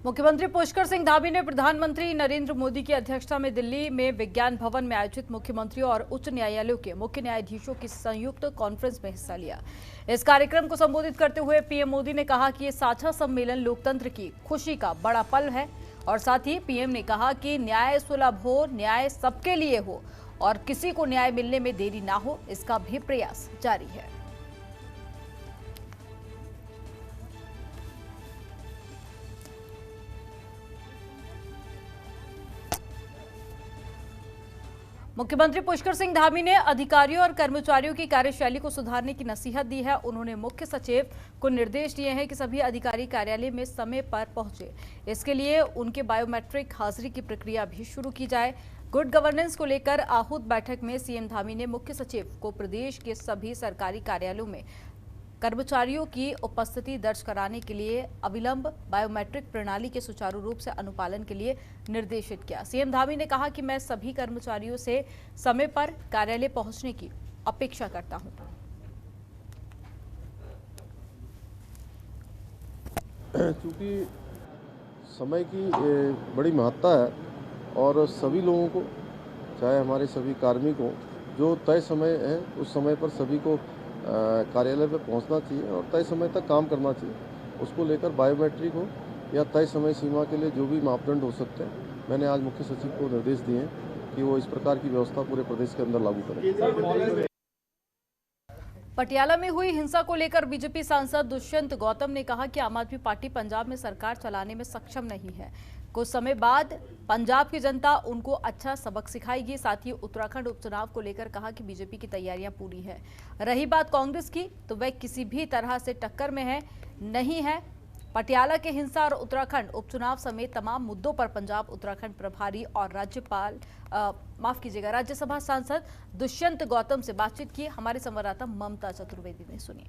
मुख्यमंत्री पुष्कर सिंह धामी ने प्रधानमंत्री नरेंद्र मोदी की अध्यक्षता में दिल्ली में विज्ञान भवन में आयोजित मुख्यमंत्रियों और उच्च न्यायालयों के मुख्य न्यायाधीशों की संयुक्त कॉन्फ्रेंस में हिस्सा लिया। इस कार्यक्रम को संबोधित करते हुए पीएम मोदी ने कहा कि ये साझा सम्मेलन लोकतंत्र की खुशी का बड़ा पल है और साथ ही पीएम ने कहा कि न्याय सुलभ हो, न्याय सबके लिए हो और किसी को न्याय मिलने में देरी ना हो, इसका भी प्रयास जारी है। मुख्यमंत्री पुष्कर सिंह धामी ने अधिकारियों और कर्मचारियों की कार्यशैली को सुधारने की नसीहत दी है। उन्होंने मुख्य सचिव को निर्देश दिए हैं कि सभी अधिकारी कार्यालय में समय पर पहुंचे। इसके लिए उनके बायोमेट्रिक हाजिरी की प्रक्रिया भी शुरू की जाए। गुड गवर्नेंस को लेकर आहूत बैठक में सीएम धामी ने मुख्य सचिव को प्रदेश के सभी सरकारी कार्यालयों में कर्मचारियों की उपस्थिति दर्ज कराने के लिए अविलंब बायोमेट्रिक प्रणाली के सुचारू रूप से अनुपालन के लिए निर्देशित किया। सीएम धामी ने कहा कि मैं सभी कर्मचारियों से समय पर कार्यालय पहुंचने की अपेक्षा करता हूं। चूंकि समय की बड़ी महत्ता है और सभी लोगों को, चाहे हमारे सभी कार्मिकों, जो तय समय है उस समय पर सभी को कार्यालय पर पहुंचना चाहिए और तय समय तक काम करना चाहिए। उसको लेकर बायोमेट्रिक हो या तय समय सीमा के लिए जो भी मापदंड हो सकते हैं, मैंने आज मुख्य सचिव को निर्देश दिए हैं कि वो इस प्रकार की व्यवस्था पूरे प्रदेश के अंदर लागू करें। पटियाला में हुई हिंसा को लेकर बीजेपी सांसद दुष्यंत गौतम ने कहा कि आम आदमी पार्टी पंजाब में सरकार चलाने में सक्षम नहीं है। कुछ समय बाद पंजाब की जनता उनको अच्छा सबक सिखाएगी। साथ ही उत्तराखंड उपचुनाव को लेकर कहा कि बीजेपी की तैयारियां पूरी है। रही बात कांग्रेस की, तो वह किसी भी तरह से टक्कर में नहीं है। पटियाला के हिंसा और उत्तराखंड उपचुनाव समेत तमाम मुद्दों पर पंजाब उत्तराखंड प्रभारी और राज्यसभा सांसद दुष्यंत गौतम से बातचीत की हमारे संवाददाता ममता चतुर्वेदी ने सुनी।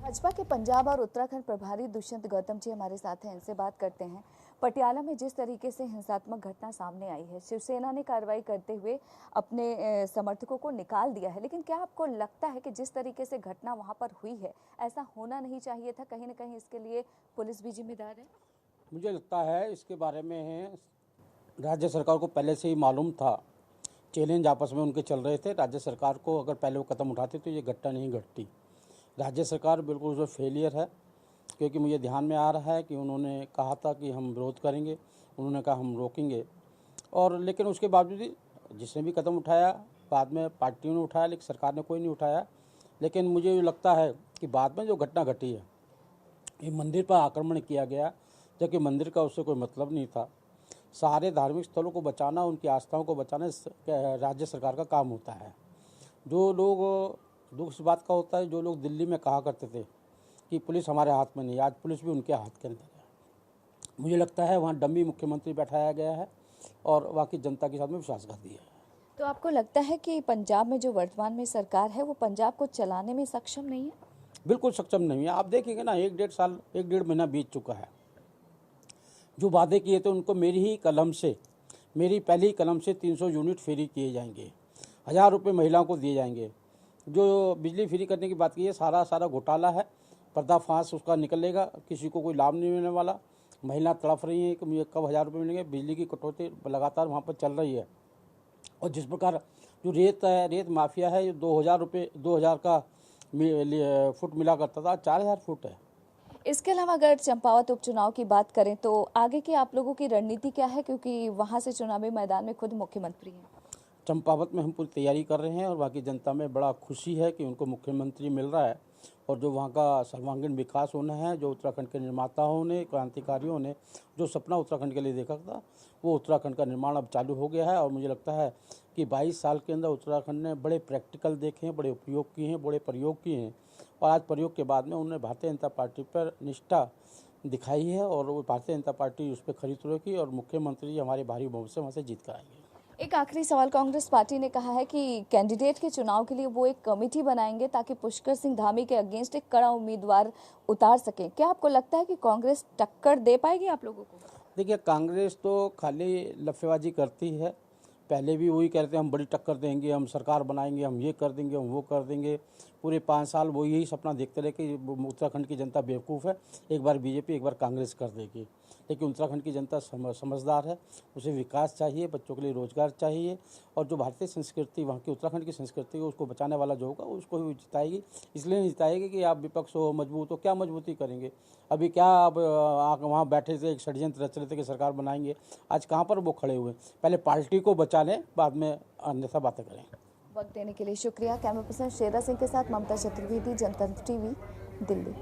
भाजपा के पंजाब और उत्तराखंड प्रभारी दुष्यंत गौतम जी हमारे साथ हैं, इनसे बात करते हैं। पटियाला में जिस तरीके से हिंसात्मक घटना सामने आई है, शिवसेना ने कार्रवाई करते हुए अपने समर्थकों को निकाल दिया है, लेकिन क्या आपको लगता है कि जिस तरीके से घटना वहां पर हुई है, ऐसा होना नहीं चाहिए था? कहीं ना कहीं इसके लिए पुलिस भी जिम्मेदार है। मुझे लगता है इसके बारे में राज्य सरकार को पहले से ही मालूम था। चैलेंज आपस में उनके चल रहे थे। राज्य सरकार को अगर पहले वो कदम उठाते तो ये घटना नहीं घटती। राज्य सरकार बिल्कुल उसमें फेलियर है, क्योंकि मुझे ध्यान में आ रहा है कि उन्होंने कहा था कि हम विरोध करेंगे, उन्होंने कहा हम रोकेंगे, और लेकिन उसके बावजूद जिसने भी कदम उठाया बाद में पार्टियों ने उठाया, लेकिन सरकार ने कोई नहीं उठाया। लेकिन मुझे लगता है कि बाद में जो घटना घटी है, ये मंदिर पर आक्रमण किया गया, जबकि मंदिर का उससे कोई मतलब नहीं था। सारे धार्मिक स्थलों को बचाना, उनकी आस्थाओं को बचाना राज्य सरकार का काम होता है। जो लोग, दुख इस बात का होता है, जो लोग दिल्ली में कहा करते थे कि पुलिस हमारे हाथ में नहीं, आज पुलिस भी उनके हाथ के अंदर है। मुझे लगता है वहाँ डमी मुख्यमंत्री बैठाया गया है और वहाँ की जनता के साथ में विश्वासघात दिया है। तो आपको लगता है कि पंजाब में जो वर्तमान में सरकार है वो पंजाब को चलाने में सक्षम नहीं है? बिल्कुल सक्षम नहीं है। आप देखेंगे ना, 1.5 महीना बीत चुका है। जो वादे किए थे उनको मेरी पहली कलम से 300 यूनिट फ्री किए जाएंगे, 1000 रुपये महिलाओं को दिए जाएंगे। जो बिजली फ्री करने की बात की है, सारा घोटाला है, पर्दाफाश उसका निकलेगा, किसी को कोई लाभ नहीं मिलने वाला। महिला तड़प रही हैं कि मुझे कब 1000 रुपये मिलेंगे। बिजली की कटौती लगातार वहाँ पर चल रही है। और जिस प्रकार जो रेत माफिया है, ये 2000 का फुट मिला करता था, 4000 फुट है। इसके अलावा अगर चंपावत उपचुनाव की बात करें तो आगे की आप लोगों की रणनीति क्या है, क्योंकि वहाँ से चुनावी मैदान में खुद मुख्यमंत्री हैं? चंपावत में हम पूरी तैयारी कर रहे हैं और वहाँ की जनता में बड़ा खुशी है कि उनको मुख्यमंत्री मिल रहा है और जो वहाँ का सर्वांगीण विकास होना है, जो उत्तराखंड के निर्माताओं ने, क्रांतिकारियों ने जो सपना उत्तराखंड के लिए देखा था, वो उत्तराखंड का निर्माण अब चालू हो गया है। और मुझे लगता है कि 22 साल के अंदर उत्तराखंड ने बड़े प्रैक्टिकल देखे हैं, बड़े उपयोग किए हैं, बड़े प्रयोग किए हैं, और आज प्रयोग के बाद में उन्होंने भारतीय जनता पार्टी पर निष्ठा दिखाई है और वो भारतीय जनता पार्टी उस पर खरी उतरेगी और मुख्यमंत्री हमारे भारी बहुमत से वहाँ से जीत कर आएंगे। एक आखिरी सवाल, कांग्रेस पार्टी ने कहा है कि कैंडिडेट के चुनाव के लिए वो एक कमेटी बनाएंगे ताकि पुष्कर सिंह धामी के अगेंस्ट एक कड़ा उम्मीदवार उतार सके। क्या आपको लगता है कि कांग्रेस टक्कर दे पाएगी आप लोगों को? देखिए, कांग्रेस तो खाली लफेबाजी करती है। पहले भी वही कहते हैं हम बड़ी टक्कर देंगे, हम सरकार बनाएंगे, हम ये कर देंगे, हम वो कर देंगे। पूरे 5 साल वो यही सपना देखते रहे कि उत्तराखंड की जनता बेवकूफ़ है, एक बार बीजेपी एक बार कांग्रेस कर देगी। लेकिन उत्तराखंड की जनता समझदार है, उसे विकास चाहिए, बच्चों के लिए रोजगार चाहिए, और जो भारतीय संस्कृति, वहाँ की उत्तराखंड की संस्कृति है, उसको बचाने वाला जो होगा उसको ही जिताएगी। इसलिए नहीं जिताएगी कि आप विपक्ष हो, मजबूत हो, क्या मजबूती करेंगे। अभी क्या आप वहाँ बैठे थे, एक षड्यंत्र रच रहे थे कि सरकार बनाएंगे, आज कहाँ पर वो खड़े हुए। पहले पार्टी को बचा लें, बाद में अन्यथा बातें करें। वक्त देने के लिए शुक्रिया। कैमरा पर्सन शेरा सिंह के साथ ममता चतुर्वेदी, जनतंत्र टीवी, दिल्ली।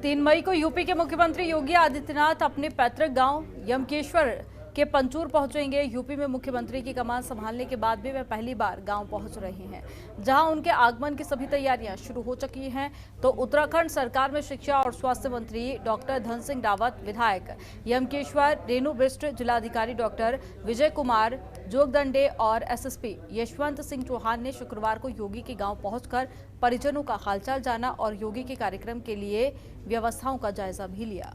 3 मई को यूपी के मुख्यमंत्री योगी आदित्यनाथ अपने पैतृक गांव यमकेश्वर के पंचूर पहुंचेंगे। यूपी में मुख्यमंत्री की कमान संभालने के बाद भी वे पहली बार गांव पहुंच रहे हैं, जहां उनके आगमन की सभी तैयारियां शुरू हो चुकी हैं। तो उत्तराखंड सरकार में शिक्षा और स्वास्थ्य मंत्री डॉक्टर धन सिंह रावत, विधायक यमकेश्वर रेणु बिष्ट, जिलाधिकारी डॉक्टर विजय कुमार जोगदंडे और एसएसपी यशवंत सिंह चौहान ने शुक्रवार को योगी के गांव पहुंचकर परिजनों का हालचाल जाना और योगी के कार्यक्रम के लिए व्यवस्थाओं का जायजा भी लिया।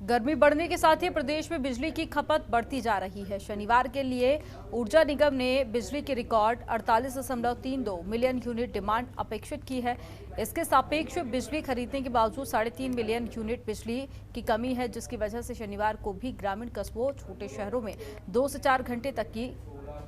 गर्मी बढ़ने के साथ ही प्रदेश में बिजली की खपत बढ़ती जा रही है। शनिवार के लिए ऊर्जा निगम ने बिजली की रिकॉर्ड 48.32 मिलियन यूनिट डिमांड अपेक्षित की है। इसके सापेक्ष बिजली खरीदने के बावजूद 3.5 मिलियन यूनिट बिजली की कमी है, जिसकी वजह से शनिवार को भी ग्रामीण कस्बों, छोटे शहरों में 2 से 4 घंटे तक की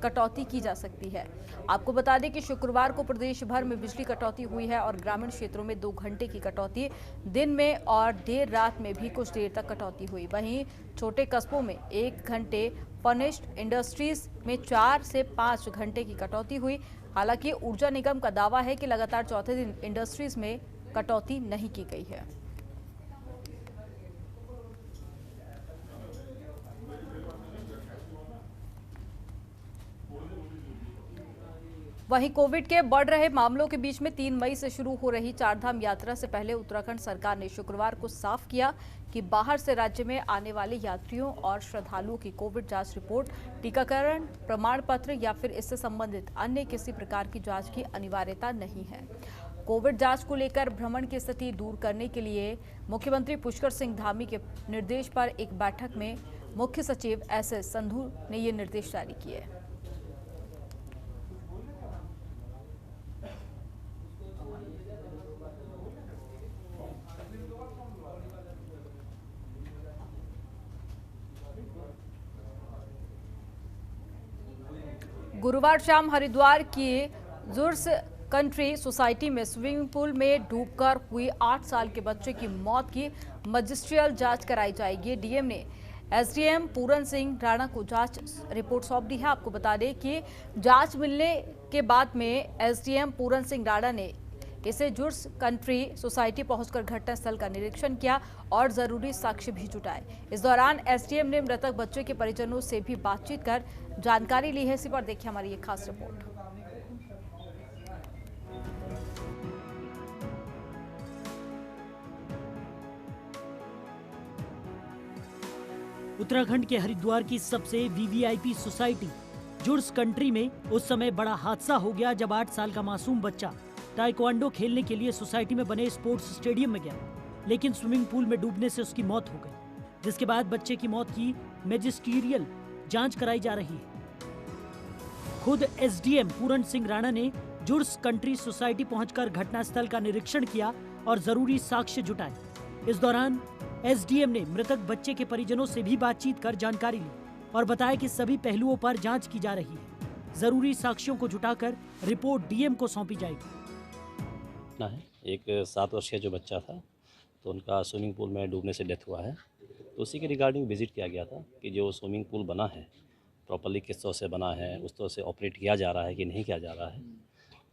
कटौती की जा सकती है। आपको बता दें कि शुक्रवार को प्रदेश भर में बिजली कटौती हुई है और ग्रामीण क्षेत्रों में 2 घंटे की कटौती दिन में और देर रात में भी कुछ देर तक कटौती हुई। वहीं छोटे कस्बों में 1 घंटे, फर्निश्ड इंडस्ट्रीज में 4 से 5 घंटे की कटौती हुई। हालांकि ऊर्जा निगम का दावा है कि लगातार चौथे दिन इंडस्ट्रीज में कटौती नहीं की गई है। वहीं कोविड के बढ़ रहे मामलों के बीच में 3 मई से शुरू हो रही चारधाम यात्रा से पहले उत्तराखंड सरकार ने शुक्रवार को साफ किया कि बाहर से राज्य में आने वाले यात्रियों और श्रद्धालुओं की कोविड जांच रिपोर्ट, टीकाकरण प्रमाण पत्र या फिर इससे संबंधित अन्य किसी प्रकार की जांच की अनिवार्यता नहीं है। कोविड जांच को लेकर भ्रमण की स्थिति दूर करने के लिए मुख्यमंत्री पुष्कर सिंह धामी के निर्देश पर एक बैठक में मुख्य सचिव एसएस संधू ने ये निर्देश जारी किए। गुरुवार शाम हरिद्वार की जुर्स कंट्री सोसाइटी में स्विमिंग पूल में डूबकर हुई 8 साल के बच्चे की मौत की मजिस्ट्रियल जांच कराई जाएगी। डीएम ने एसडीएम पूरन सिंह राणा को जांच रिपोर्ट सौंप दी है। आपको बता दें कि जांच मिलने के बाद में एसडीएम पूरन सिंह राणा ने इसे जुर्स कंट्री सोसाइटी पहुंचकर घटनास्थल का निरीक्षण किया और जरूरी साक्ष्य भी जुटाए। इस दौरान एसडीएम ने मृतक बच्चे के परिजनों से भी बातचीत कर जानकारी ली है। इसी पर देखिए हमारी ये खास रिपोर्ट। उत्तराखंड के हरिद्वार की सबसे वीवीआईपी सोसाइटी जुर्स कंट्री में उस समय बड़ा हादसा हो गया जब 8 साल का मासूम बच्चा ताइक्वांडो खेलने के लिए सोसाइटी में बने स्पोर्ट्स स्टेडियम में गया, लेकिन स्विमिंग पूल में डूबने से उसकी मौत हो गई, जिसके बाद बच्चे की मौत की मैजिस्ट्रियल जांच कराई जा रही है। खुद एसडीएम पूरन सिंह राणा ने जुर्स कंट्री सोसाइटी पहुंचकर घटनास्थल का निरीक्षण किया और जरूरी साक्ष्य जुटाए। इस दौरान एसडीएम ने मृतक बच्चे के परिजनों से भी बातचीत कर जानकारी ली और बताया कि सभी पहलुओं पर जांच की जा रही है। जरूरी साक्ष्यों को जुटाकर रिपोर्ट डीएम को सौंपी जाएगी। एक 7 वर्षीय जो बच्चा था, तो उनका स्विमिंग पूल में डूबने से डेथ हुआ है, तो उसी के रिगार्डिंग विजिट किया गया था कि जो स्विमिंग पूल बना है प्रॉपर्ली किस तरह से बना है, उस तरह से ऑपरेट किया जा रहा है कि नहीं किया जा रहा है।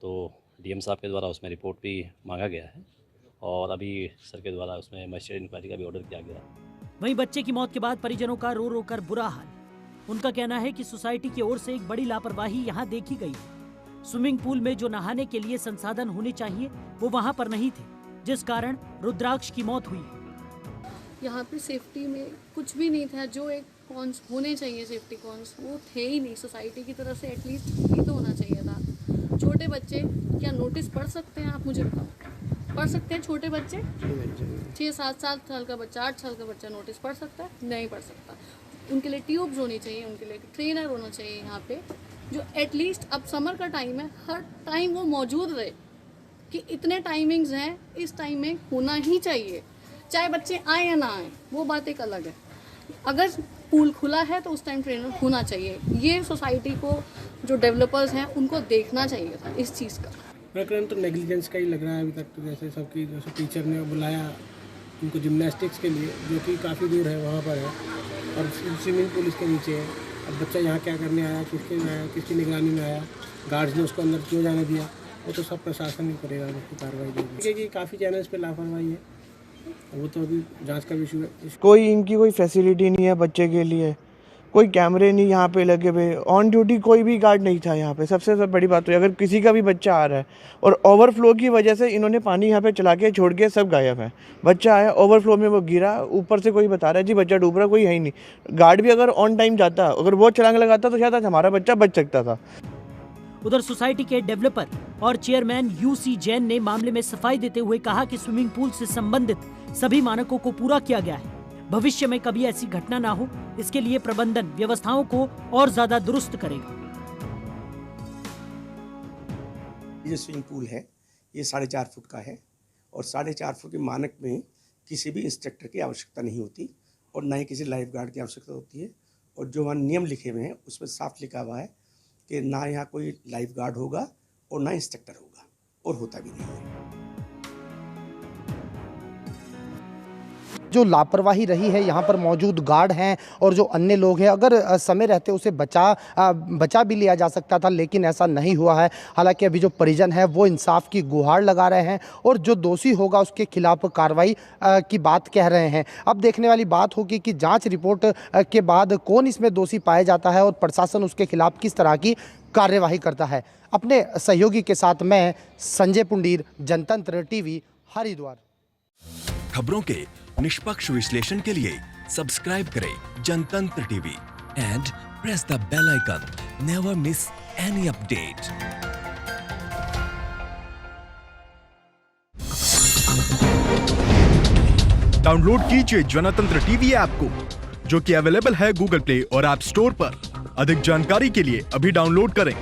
तो डीएम साहब के द्वारा उसमें रिपोर्ट भी मांगा गया है और अभी सर के द्वारा उसमें मजिस्ट्रेट इंक्वायरी का भी ऑर्डर किया गया। वहीं बच्चे की मौत के बाद परिजनों का रो रो कर बुरा हाल। उनका कहना है कि सोसाइटी की ओर से एक बड़ी लापरवाही यहाँ देखी गई है। स्विमिंग पूल में जो नहाने के लिए संसाधन होने चाहिए वो वहाँ पर नहीं थे, जिस कारण रुद्राक्ष की मौत हुई। यहाँ पे सेफ्टी में कुछ भी नहीं था, जो एक कॉन्स होने चाहिए सेफ्टी कॉन्स वो थे ही नहीं। सोसाइटी की तरफ से एटलीस्ट ये तो होना चाहिए था। छोटे बच्चे क्या नोटिस पढ़ सकते हैं, आप मुझे बताओ। पढ़ सकते हैं छोटे बच्चे? 6-7 साल का बच्चा, 8 साल का बच्चा नोटिस पढ़ सकता है? नहीं पढ़ सकता। उनके लिए ट्यूब्स होनी चाहिए, उनके लिए ट्रेनर होना चाहिए यहाँ पे, जो एटलीस्ट अब समर का टाइम है, हर टाइम वो मौजूद रहे कि इतने टाइमिंग्स हैं, इस टाइम में होना ही चाहिए, चाहे बच्चे आए या ना आए, वो बात एक अलग है। अगर पूल खुला है तो उस टाइम ट्रेनर होना चाहिए। ये सोसाइटी को, जो डेवलपर्स हैं, उनको देखना चाहिए था इस चीज़ का। प्रकरण तो नेग्लिजेंस का ही लग रहा है अभी तक, तो जैसे सबकी, जैसे टीचर ने बुलाया उनको जिम्नास्टिक्स के लिए, जो कि काफ़ी दूर है, वहाँ पर है, और स्विमिंग पूल इसके नीचे है। अब बच्चा यहाँ क्या करने आया, किसके में आया, किसकी निगरानी में आया, गार्ड्स ने उसको अंदर क्यों जाने दिया, वो तो सब प्रशासन ही करेगा, उसकी कार्रवाई देगी। कि काफ़ी चैनल्स पे लापरवाही है, वो तो अभी जांच का विषय है। कोई इनकी कोई फैसिलिटी नहीं है बच्चे के लिए, कोई कैमरे नहीं यहाँ पे लगे हुए, ऑन ड्यूटी कोई भी गार्ड नहीं था यहाँ पे। सबसे बड़ी बात तो अगर किसी का भी बच्चा आ रहा है और ओवरफ्लो की वजह से इन्होंने पानी यहाँ पे चला के छोड़ के सब गायब है। बच्चा आया ओवरफ्लो में, वो गिरा, ऊपर से कोई बता रहा है जी बच्चा डूब रहा, कोई है ही नहीं। गार्ड भी अगर ऑन टाइम जाता, अगर वो छलांग लगाता तो शायद आज हमारा बच्चा बच सकता था। उधर सोसाइटी के डेवलपर और चेयरमैन यूसी जैन ने मामले में सफाई देते हुए कहा कि स्विमिंग पूल से संबंधित सभी मानकों को पूरा किया गया है। भविष्य में कभी ऐसी घटना ना हो, इसके लिए प्रबंधन व्यवस्थाओं को और ज्यादा दुरुस्त करेगा। ये स्विमिंग पूल है, ये 4.5 फुट का है, और 4.5 फुट के मानक में किसी भी इंस्ट्रक्टर की आवश्यकता नहीं होती, और ना ही किसी लाइफ गार्ड की आवश्यकता होती है। और जो वहाँ नियम लिखे हुए हैं उसमें साफ लिखा हुआ है कि ना यहाँ कोई लाइफ गार्ड होगा और ना इंस्ट्रक्टर होगा, और होता भी नहीं है। जो लापरवाही रही है, यहाँ पर मौजूद गार्ड हैं और जो अन्य लोग हैं, अगर समय रहते उसे बचा भी लिया जा सकता था, लेकिन ऐसा नहीं हुआ है। हालांकि अभी जो परिजन है वो इंसाफ की गुहार लगा रहे हैं और जो दोषी होगा उसके खिलाफ कार्रवाई की बात कह रहे हैं। अब देखने वाली बात होगी कि जांच रिपोर्ट के बाद कौन इसमें दोषी पाया जाता है और प्रशासन उसके खिलाफ किस तरह की कार्यवाही करता है। अपने सहयोगी के साथ मैं संजय पुंडीर, जनतंत्र टीवी, हरिद्वार। खबरों के निष्पक्ष विश्लेषण के लिए सब्सक्राइब करें Janatantra TV and press the bell icon. Never miss any update. Download कीजिए जनतंत्र टीवी ऐप को, जो कि अवेलेबल है गूगल प्ले और ऐप स्टोर पर। अधिक जानकारी के लिए अभी डाउनलोड करें।